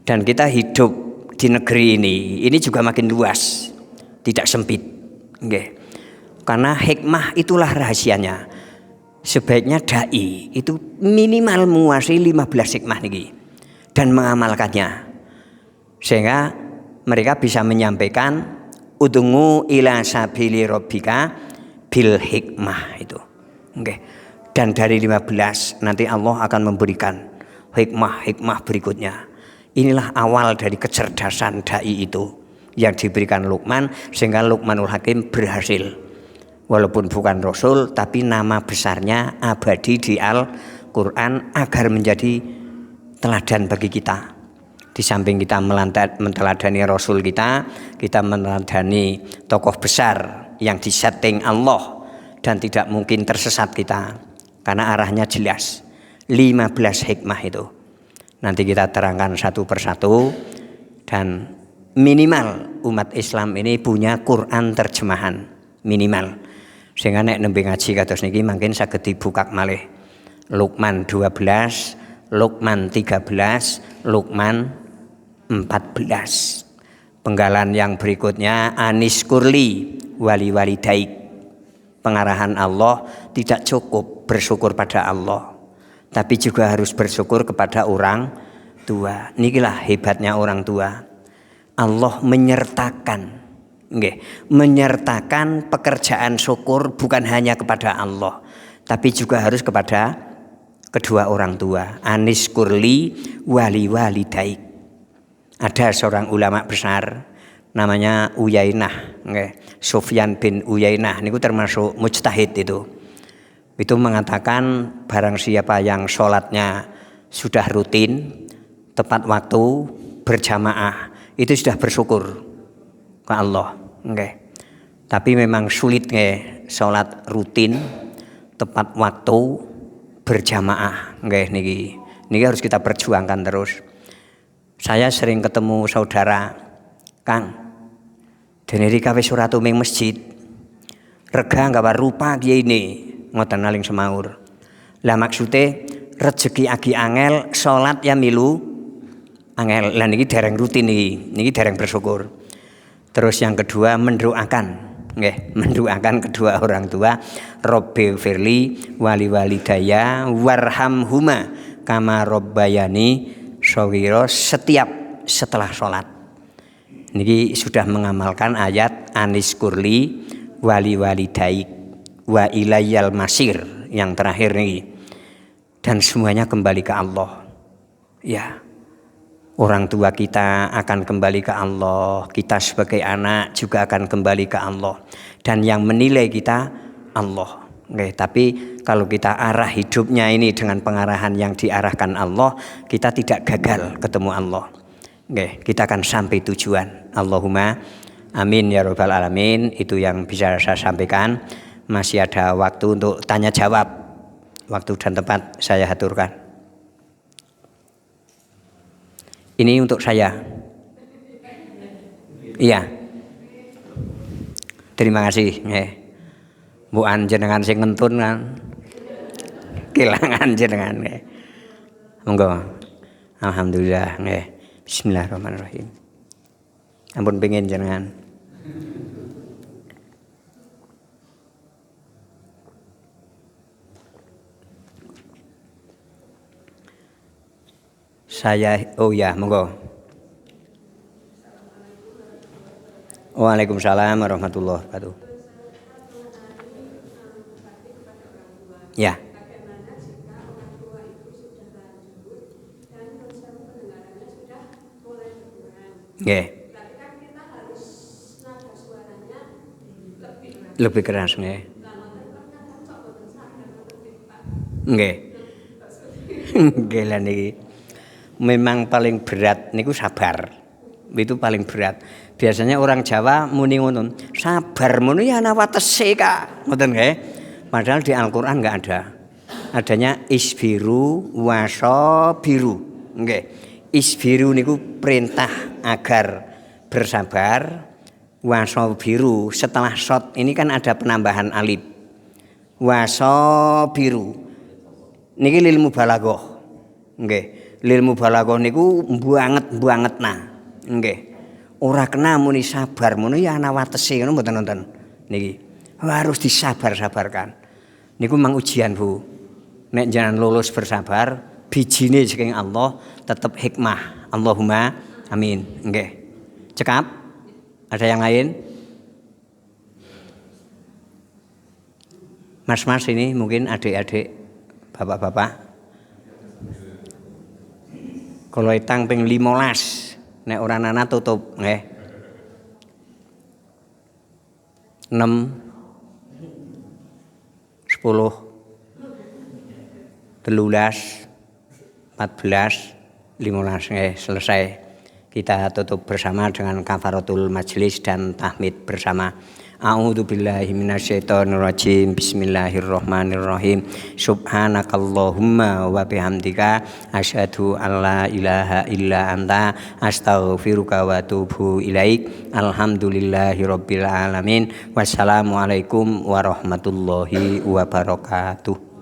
Dan kita hidup di negeri ini juga makin luas, tidak sempit. Okay. Karena hikmah itulah rahasianya. Sebaiknya dai itu minimal menguasai 15 hikmah niki dan mengamalkannya, sehingga mereka bisa menyampaikan udungu ila sabili rabbika bil hikmah itu. Nggih. Dan dari 15 nanti Allah akan memberikan hikmah berikutnya. Inilah awal dari kecerdasan dai itu yang diberikan Luqman, sehingga Luqmanul Hakim berhasil. Walaupun bukan Rasul, tapi nama besarnya abadi di Al-Quran agar menjadi teladan bagi kita. Di samping kita meneladani Rasul kita meneladani tokoh besar yang disetting Allah dan tidak mungkin tersesat kita karena arahnya jelas. 15 hikmah itu nanti kita terangkan satu persatu, dan minimal umat Islam ini punya Quran terjemahan minimal, sehingga nek nembe ngaji kados niki mungkin saged dibukak malih Luqman 12, Luqman 13, Luqman 14. Penggalan yang berikutnya Anis Kurli wali walidaik. Pengarahan Allah tidak cukup bersyukur pada Allah, tapi juga harus bersyukur kepada orang tua. Nikilah hebatnya orang tua. Allah menyertakan pekerjaan syukur bukan hanya kepada Allah, tapi juga harus kepada kedua orang tua. Anis Kurli wali walidaik. Ada seorang ulama besar namanya Uyainah, Sufyan bin Uyainah, niku termasuk mujtahid itu. Itu mengatakan barang siapa yang sholatnya sudah rutin, tepat waktu, berjamaah, itu sudah bersyukur ke Allah. Tapi memang sulit sholat rutin, tepat waktu, berjamaah. Niki harus kita perjuangkan terus. Saya sering ketemu saudara, Kang, deneri kawe surat uming masjid, rega nggawa rupa kiye ini, ngoten naling semaur. Lah maksude rezeki agi angel, salat ya milu angel. Lah niki dereng rutin niki dereng bersyukur. Terus yang kedua mendoakan, mendoakan kedua orang tua, Robbi firli wali walidaya warhamhuma kama robbayani shawiro, setiap setelah sholat. Niki sudah mengamalkan ayat Anis Kurli wali walidaik wa ilayyal masir yang terakhir nih. Dan semuanya kembali ke Allah. Ya, orang tua kita akan kembali ke Allah, kita sebagai anak juga akan kembali ke Allah, dan yang menilai kita Allah. Tapi kalau kita arah hidupnya ini dengan pengarahan yang diarahkan Allah, kita tidak gagal ketemu Allah. Kita akan sampai tujuan. Allahumma amin ya rabbal alamin. Itu yang bisa saya sampaikan. Masih ada waktu untuk tanya jawab. Waktu dan tempat saya aturkan. Ini untuk saya. Iya. Terima kasih. Bu jenengan sing ngentun kan. Kelangan jenengan. Monggo. Alhamdulillah. Bismillahirrahmanirrahim. Ampun pengen jenengan. Monggo. Waalaikumsalam warahmatullahi wabarakatuh. Ya.
Bagaimana jika orang tua itu sudah lanjut dan konsep pendengarannya sudah mulai berkurang? Tapi kan kita harus nada suaranya lebih
keras. Lah niki memang paling berat niku sabar. Itu paling berat. Biasanya orang Jawa muni ngono, sabar muni ya ana watese Kak. Ngoten nggih. Padahal di Al-Quran nggak ada. Adanya isbiru wasobiru. Isbiru niku perintah agar bersabar. Wasobiru setelah shot ini kan ada penambahan alif. Wasobiru niki lil mubalaghah. Lil mubalaghah niku banget nah. Ora kena muni sabar muni ya ana watese ngono mboten nonton niki. Harus disabar-sabarkan. Niku mang ujian Bu. Nek jangan lulus bersabar, bijine saking Allah tetap hikmah. Allahumma amin. Cekap? Ada yang lain? Mas-mas ini mungkin adik-adik, bapak-bapak. Kalau itang ping 15, nek ora nana tutup nggih. 6 10 13 14 15 nggih selesai. Kita tutup bersama dengan kafaratul majlis dan tahmid bersama. A'udzubillahi minasyaitonirrajim. Bismillahirrahmanirrahim. Subhanakallahumma wa bihamdika asyhadu an la ilaha illa anta astaghfiruka wa atubu ilaik. Alhamdulillahirabbil alamin. Wassalamualaikum warahmatullahi wabarakatuh.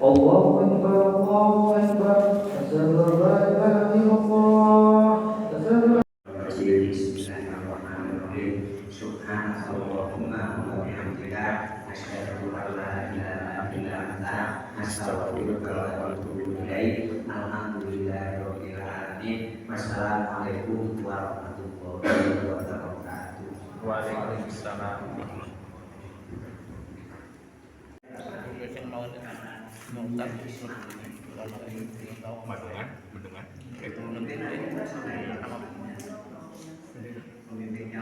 Allahu Akbar, Allahu Akbar. Asyhadu an la ilaha illallah.
Bismillahirrahmanirrahim. Subhanakallahumma wa bihamdika asyhadu an la ilaha illa anta astaghfiruka wa atubu ilaik. Alhamdulillahirabbil alamin. Wassalamualaikum warahmatullahi wabarakatuh.
Waalaikumsalam. Pemimpinnya